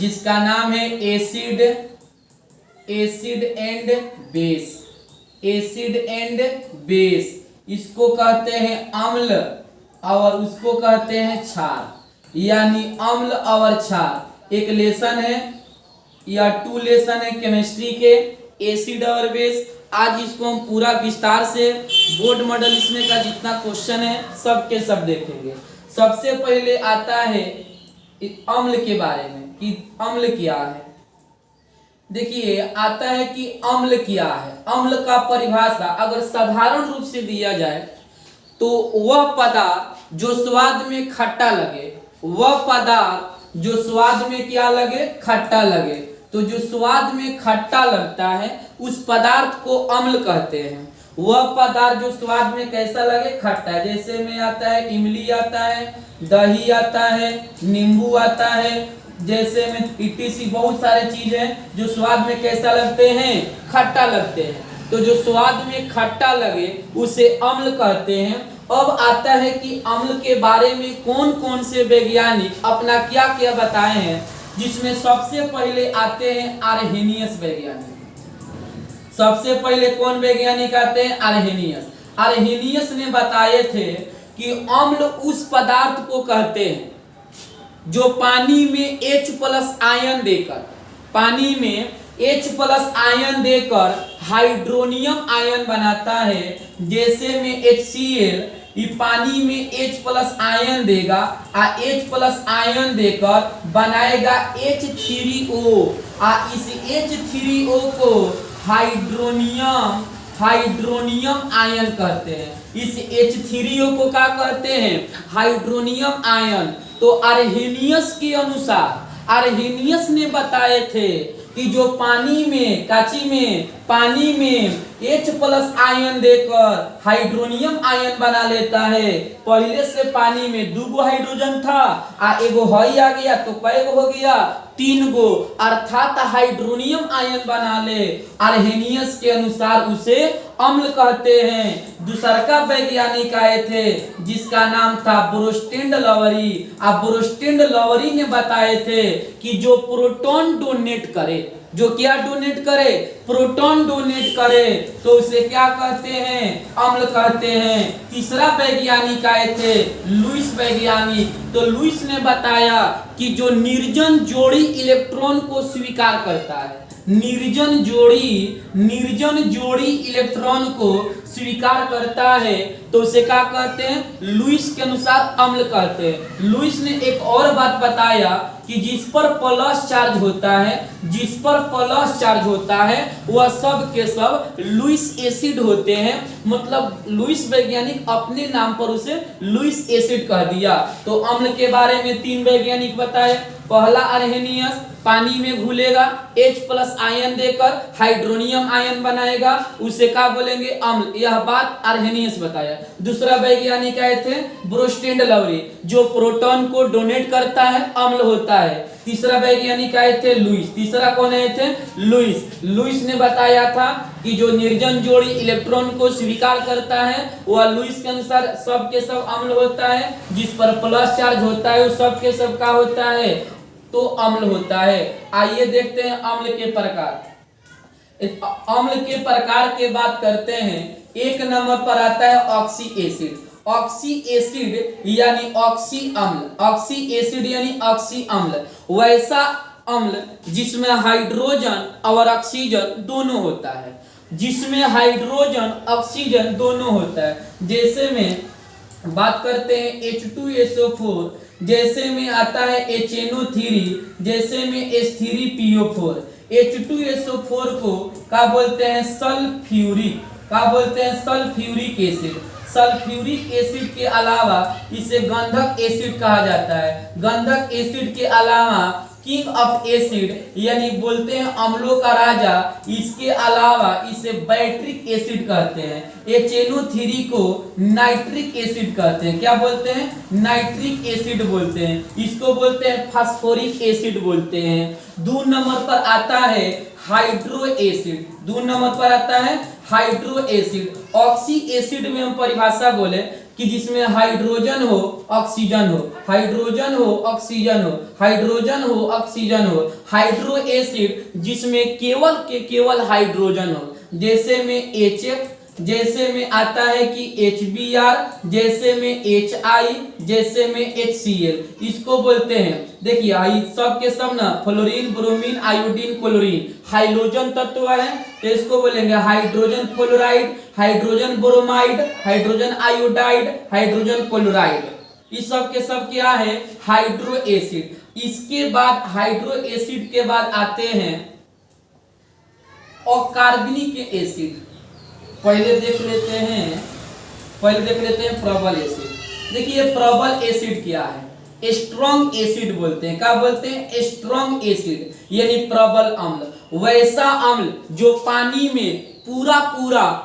जिसका नाम है acid and base. Acid and base, इसको कहते हैं अम्ल और उसको कहते हैं क्षार, यानी अम्ल और क्षार। एक लेसन है या 2 लेसन है केमिस्ट्री के, एसिड और बेस। आज इसको हम पूरा विस्तार से बोर्ड मॉडल इसमें का जितना क्वेश्चन है सब के सब देखेंगे। सबसे पहले आता है अम्ल के बारे में कि अम्ल क्या है। देखिए आता है कि अम्ल क्या है। अम्ल का परिभाषा अगर साधारण रूप से दिया जाए तो वह पदार्थ जो स्वाद में खट्टा लगे, वह पदार्थ जो स्वाद में क्या लगे, खट्टा लगे। तो जो स्वाद में खट्टा लगता है उस पदार्थ को अम्ल कहते हैं। वह पदार्थ जो स्वाद में कैसा लगे, खट्टा है। जैसे में आता है इमली आता है, दही आता है, नींबू आता है, जैसे में इटीसी बहुत सारे चीज हैं जो स्वाद में कैसा लगते हैं, खट्टा लगते हैं। तो जो स्वाद में खट्टा लगे उसे अम्ल कहते हैं। अब आता है कि अम्ल के बारे में कौन कौन से वैज्ञानिक अपना क्या क्या बताए हैं, जिसमें सबसे पहले आते हैं आर्हेनियस वैज्ञानिक। सबसे पहले कौन वैज्ञानिक आते हैं, आर्हेनियस। आर्हेनियस ने बताए थे कि अम्ल उस पदार्थ को कहते हैं जो पानी में H+ आयन देकर, पानी में H+ आयन देकर हाइड्रोनियम आयन बनाता है। जैसे में HCl, ये पानी में H+ आयन देगा और H+ आयन देकर बनाएगा H3O। इस H3O को हाइड्रोनियम आयन कहते हैं। इस H3O को क्या कहते हैं, हाइड्रोनियम आयन। तो आर्हेनियस के अनुसार, आर्हेनियस ने बताए थे कि जो पानी में पानी में H+ आयन देकर हाइड्रोनियम आयन बना लेता है। पहले से पानी में 2 हाइड्रोजन था और एगो हई आ गया तो कैगो हो गया, 3 गो, अर्थात हाइड्रोनियम आयन बना ले। आर्हेनियस के अनुसार उसे अम्ल कहते हैं। दूसरा का वैज्ञानिक आए थे जिसका नाम था ब्रोस्टेंड लवरी। ब्रोस्टेंड लवरी ने बताए थे कि जो प्रोटॉन डोनेट करे, जो क्या डोनेट करे, प्रोटॉन डोनेट करे, तो उसे क्या कहते हैं, अम्ल कहते हैं। तीसरा वैज्ञानिक आए थे लुईस वैज्ञानिक। तो लुईस ने बताया कि जो निर्जन जोड़ी इलेक्ट्रॉन को स्वीकार करता है, निर्जन जोड़ी इलेक्ट्रॉन को स्वीकार करता है, तो उसे क्या कहते हैं, लुईस के अनुसार अम्ल कहते हैं। लुईस ने एक और बात बताया कि जिस पर प्लस चार्ज होता है वह सब के सब लुईस एसिड होते हैं। मतलब लुईस वैज्ञानिक अपने नाम पर उसे लुईस एसिड कह दिया। तो अम्ल के बारे में 3 वैज्ञानिक बताए। पहला आर्हेनियस, पानी में घुलेगा, H+ आयन देकर हाइड्रोनियम आयन बनाएगा, उसे क्या बोलेंगे, अम्ल। यह बात आर्हेनियस बताया। दूसरा वैज्ञानिक आए थे ब्रोस्टेंड लवरी, जो प्रोटॉन को डोनेट करता है, अम्ल होता है। तीसरा वैज्ञानिक आए थे लुईस। तीसरा कौन आए थे, लुईस ने बताया था कि जो निर्जन जोड़ी इलेक्ट्रॉन को स्वीकार करता है वह लुईस के अनुसार सब के सब अम्ल होता है। जिस पर प्लस चार्ज होता है वो सब के सब का होता है, तो अम्ल होता है। आइए देखते हैं अम्ल के प्रकार। अम्ल के प्रकार की बात करते हैं। 1 नंबर पर आता है ऑक्सी एसिड। ऑक्सी एसिड यानी ऑक्सी अम्ल। ऑक्सी एसिड यानी ऑक्सी अम्ल, वैसा अम्ल जिसमें हाइड्रोजन और ऑक्सीजन दोनों होता है, जिसमें हाइड्रोजन ऑक्सीजन दोनों होता है। जैसे में बात करते हैं H2SO4, जैसे में आता है HNO3, जैसे में H3PO4। H2SO4 को क्या बोलते हैं, सल्फ्यूरिक, क्या बोलते हैं, सल्फ्यूरिक एसिड। सल्फ्यूरिक एसिड के अलावा इसे गंधक एसिड कहा जाता है। गंधक एसिड के अलावा किंग ऑफ एसिड यानी बोलते हैं अम्लों का राजा, इसके अलावा इसे बैट्रिक एसिड कहते हैं। HNO3 को नाइट्रिक एसिड कहते हैं। क्या बोलते हैं, नाइट्रिक एसिड बोलते हैं। इसको बोलते हैं फास्फोरिक एसिड बोलते हैं। 2 नंबर पर आता है हाइड्रो एसिड। 2 नंबर पर आता है हाइड्रो एसिड। ऑक्सी एसिड में हम परिभाषा बोले कि जिसमें हाइड्रोजन हो ऑक्सीजन हो, हाइड्रोजन हो ऑक्सीजन हो, हाइड्रोजन हो ऑक्सीजन हो। हाइड्रो एसिड जिसमें केवल हाइड्रोजन हो, जैसे में HF, जैसे में आता है कि HBr, जैसे में HI, जैसे में HCl, इसको बोलते हैं। देखिए सब के सब ना fluorine, bromine, iodine, chlorine hydrogen तत्व है, तो इसको बोलेंगे hydrogen fluoride, hydrogen bromide, hydrogen iodide, hydrogen chloride. इस सब के सब क्या है? Hydro acid. इसके बाद हाइड्रो एसिड के बाद आते हैं अकार्बनिक एसिड। पहले देख लेते हैं प्रबल एसिड। देखिए प्रबल एसिड क्या है? स्ट्रॉन्ग एसिड बोलते हैं। क्या बोलते हैं? स्ट्रॉन्ग एसिड, यानी प्रबल अम्ल। वैसा अम्ल जो पानी में पूरा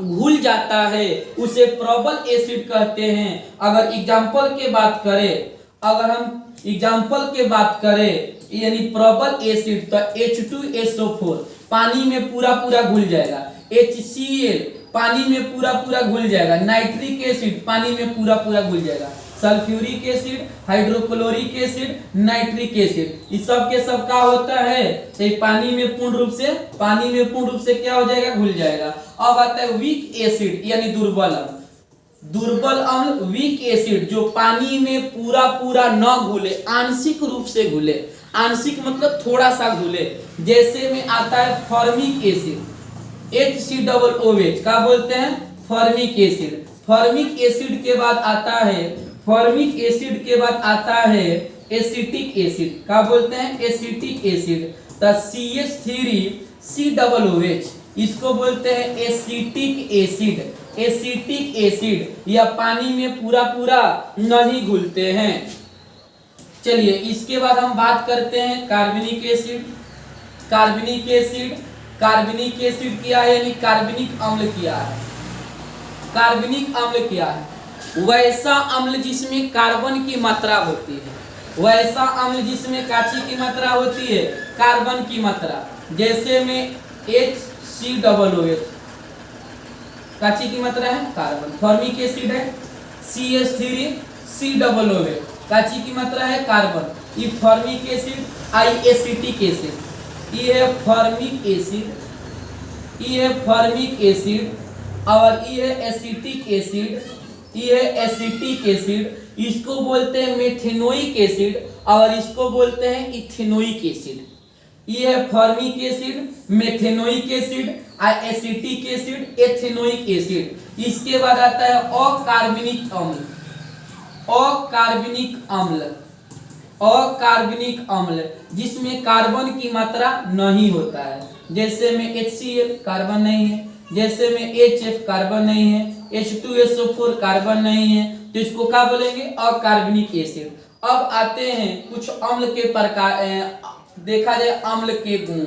घुल जाता है उसे प्रबल एसिड कहते हैं। अगर एग्जाम्पल के बात करें यानी प्रबल एसिड, तो H2SO4 पानी में पूरा घुल जाएगा, HCl पानी में पूरा घुल जाएगा, नाइट्रिक एसिड पानी में पूरा घुल जाएगा, sulphuric acid, hydrochloric acid, nitric acid, इस सब के सब क्या होता है? तो पानी में पूर्ण रूप से क्या हो जाएगा? घुल जाएगा। अब आता है वीक एसिड यानी दुर्बल अम्ल, वीक एसिड जो पानी में पूरा न घुले, आंशिक रूप से घुले, आंशिक मतलब थोड़ा सा घुले, जैसे में आता है फॉर्मिक एसिड, HCOOH क्या बोलते हैं? Formic acid. फॉर्मिक एसिड के बाद आता है एसिटिक एसिड। क्या बोलते हैं? Acetic acid. तो CH3COOH इसको बोलते हैं एसिटिक एसिड। एसिटिक एसिड या पानी में पूरा नहीं घुलते हैं। चलिए इसके बाद हम बात करते हैं कार्बनिक एसिड। कार्बनिक एसिड क्या है यानी कार्बनिक अम्ल क्या है? कार्बनिक अम्ल क्या है? वैसा अम्ल जिसमें कार्बन की मात्रा होती है, वैसा अम्ल जिसमें काची की मात्रा होती है? कार्बन की मात्रा। जैसे में HCOOH काची की मात्रा है? कार्बन। फॉर्मिक एसिड है CH3COOH काची की मात्रा है? कार्बन। ये फॉर्मिक एसिड। एसिटिक एसिड, ये है फॉर्मिक एसिड, और ये है एसिटिक एसिड। इसको बोलते हैं मेथेनोइक एसिड और इसको बोलते हैं इथेनोइक एसिड। ये है formic acid, methanoic acid, acetic acid, ethanoic acid. इसके बाद आता है अकार्बनिक अम्ल जिसमें कार्बन की मात्रा नहीं होता है। जैसे में HCl कार्बन नहीं है, जैसे में HF कार्बन नहीं है, H2SO4 कार्बन नहीं है, तो इसको क्या बोलेंगे? अकार्बनिक एसिड। अब आते हैं कुछ अम्ल के प्रकार, देखा जाए अम्ल के गुण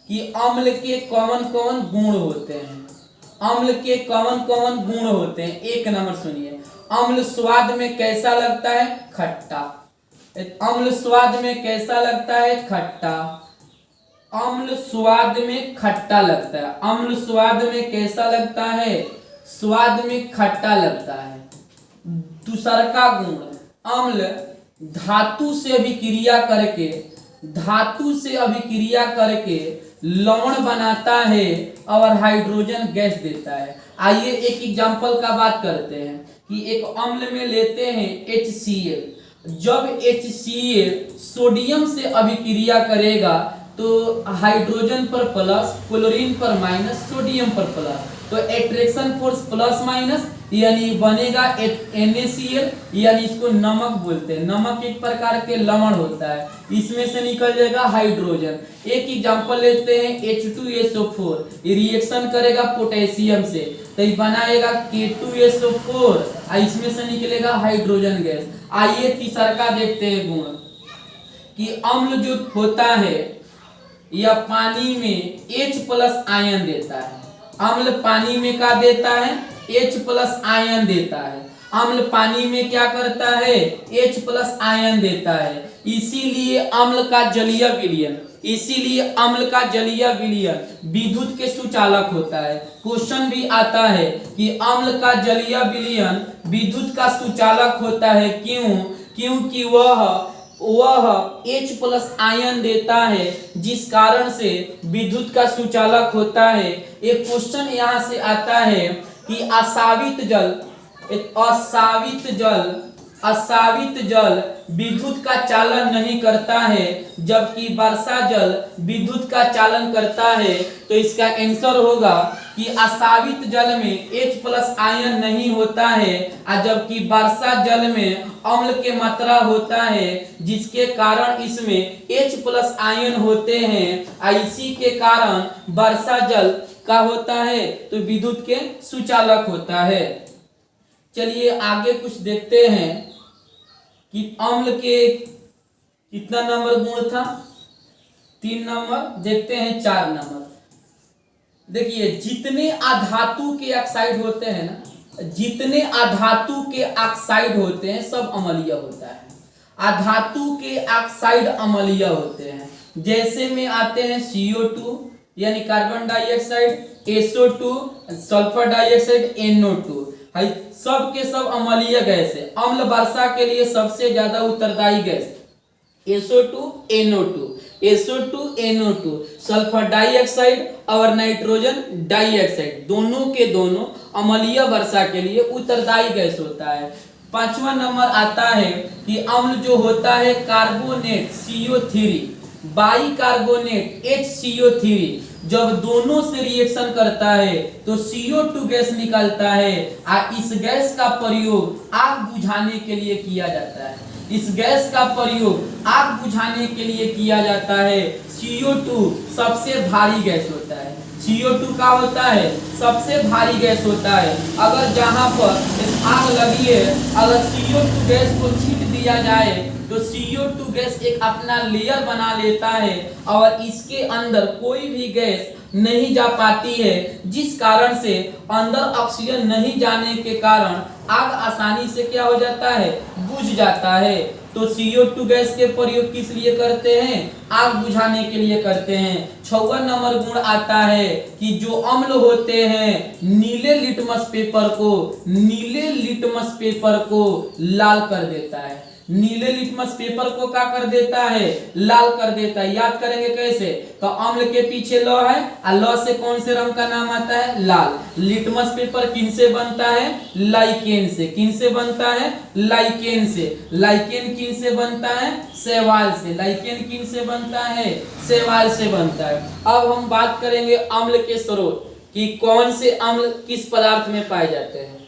कि अम्ल के कौन गुण होते हैं। अम्ल के कौन गुण होते हैं? एक नंबर सुनिए, अम्ल स्वाद में कैसा लगता है? खट्टा। अम्ल स्वाद में कैसा लगता है? खट्टा। अम्ल स्वाद में खट्टा लगता है। अम्ल स्वाद में कैसा लगता है? स्वाद में खट्टा लगता है। दूसरा का गुण, अम्ल धातु से अभिक्रिया करके लवण बनाता है और हाइड्रोजन गैस देता है। आइए एक एग्जांपल का बात करते हैं कि एक अम्ल में लेते हैं HCl। जब HCl सोडियम से अभिक्रिया करेगा तो हाइड्रोजन पर प्लस, क्लोरीन पर माइनस, सोडियम पर प्लस, तो एट्रैक्शन फोर्स प्लस माइनस यानी बनेगा NaCl, यानी इसको नमक बोलते हैं। नमक एक प्रकार के लवण होता है, इसमें से निकल जाएगा हाइड्रोजन। एक एग्जांपल लेते हैं H2SO4, ये रिएक्शन करेगा पोटेशियम से तो ये बनाएगा K2SO4 और इसमें से निकलेगा हाइड्रोजन गैस। आइए तीसरा का देखते हैं गुण कि अम्ल जो होता है या पानी में H+ आयन देता है। अम्ल पानी में क्या देता है? H+ आयन देता है। अम्ल पानी में क्या करता है, H प्लस आयन देता है, इसीलिए अम्ल का जलीय विलयन, इसीलिए अम्ल का जलीय विलयन विद्युत के सुचालक होता है। क्वेश्चन भी आता है कि अम्ल का जलीय विलयन विद्युत का सुचालक होता है, क्यों? क्योंकि वह H प्लस आयन देता है, जिस कारण से विद्युत का सुचालक होता है। एक क्वेश्चन यहाँ से आता है कि असावित जल विद्युत का चालन नहीं करता है, जबकि वर्षा जल विद्युत का चालन करता है। तो इसका आंसर होगा कि असावित जल में H प्लस आयन नहीं होता है, जबकि वर्षा जल में अम्ल के मात्रा होता है, जिसके कारण इसमें H प्लस आयन होते हैं। इसी के कारण वर्षा जल का होता है तो विद्युत के सुचालक होता है। चलिए आगे कुछ देखते हैं कि अम्ल के कितना नंबर गुण था, 3 नंबर, देखते हैं 4 नंबर। देखिए जितने अधातु के ऑक्साइड होते हैं ना, जितने अधातु के ऑक्साइड होते हैं सब अम्लीय होता है। अधातु के ऑक्साइड अम्लीय होते हैं। जैसे में आते हैं CO2 यानी carbon dioxide, SO2 sulphur dioxide, NO2, सब के सब अम्लीय गैस है। अम्ल वर्षा के लिए सबसे ज्यादा उत्तरदायी gas SO2 NO2, SO2 NO2, sulphur dioxide और नाइट्रोजन डाइऑक्साइड, दोनों के दोनों अम्लीय वर्षा के लिए उत्तरदायी गैस होता है। 5वां नंबर आता है कि अम्ल जो होता है कार्बोनेट CO3, बाइकार्बोनेट HCO3, जब दोनों से रिएक्शन करता है तो CO2 गैस निकलता है। इस गैस का प्रयोग आग बुझाने के लिए किया जाता है। इस गैस का प्रयोग आग बुझाने के लिए किया जाता है। CO2 सबसे भारी गैस होता है। CO2 का होता है सबसे भारी गैस होता है। अगर जहां पर आग लगी है, अगर CO2 गैस को छींट दिया जाए तो CO2 गैस एक अपना लेयर बना लेता है और इसके अंदर कोई भी गैस नहीं जा पाती है, जिस कारण से अंदर ऑक्सीजन नहीं जाने के कारण आग आसानी से क्या हो जाता है, बुझ जाता है। तो CO2 गैस के प्रयोग किस लिए करते हैं, आग बुझाने के लिए करते हैं। 6वां नंबर गुण आता है कि जो अम्ल होते हैं नीले लिटमस पेपर को लाल कर देता है। नीले लिटमस पेपर को क्या कर देता है, लाल कर देता है। याद करेंगे कैसे, तो अम्ल के पीछे लौ है और लौ से कौन से रंग का नाम आता है, लाल। लिटमस पेपर किन से बनता है, लाइकेन से। किन से बनता है, लाइकेन से। लाइकेन किन से बनता है, शैवाल से। लाइकेन किन से बनता है, शैवाल से बनता है। अब हम बात करेंगे अम्ल के स्रोत कि कौन से अम्ल किस पदार्थ में पाए जाते हैं।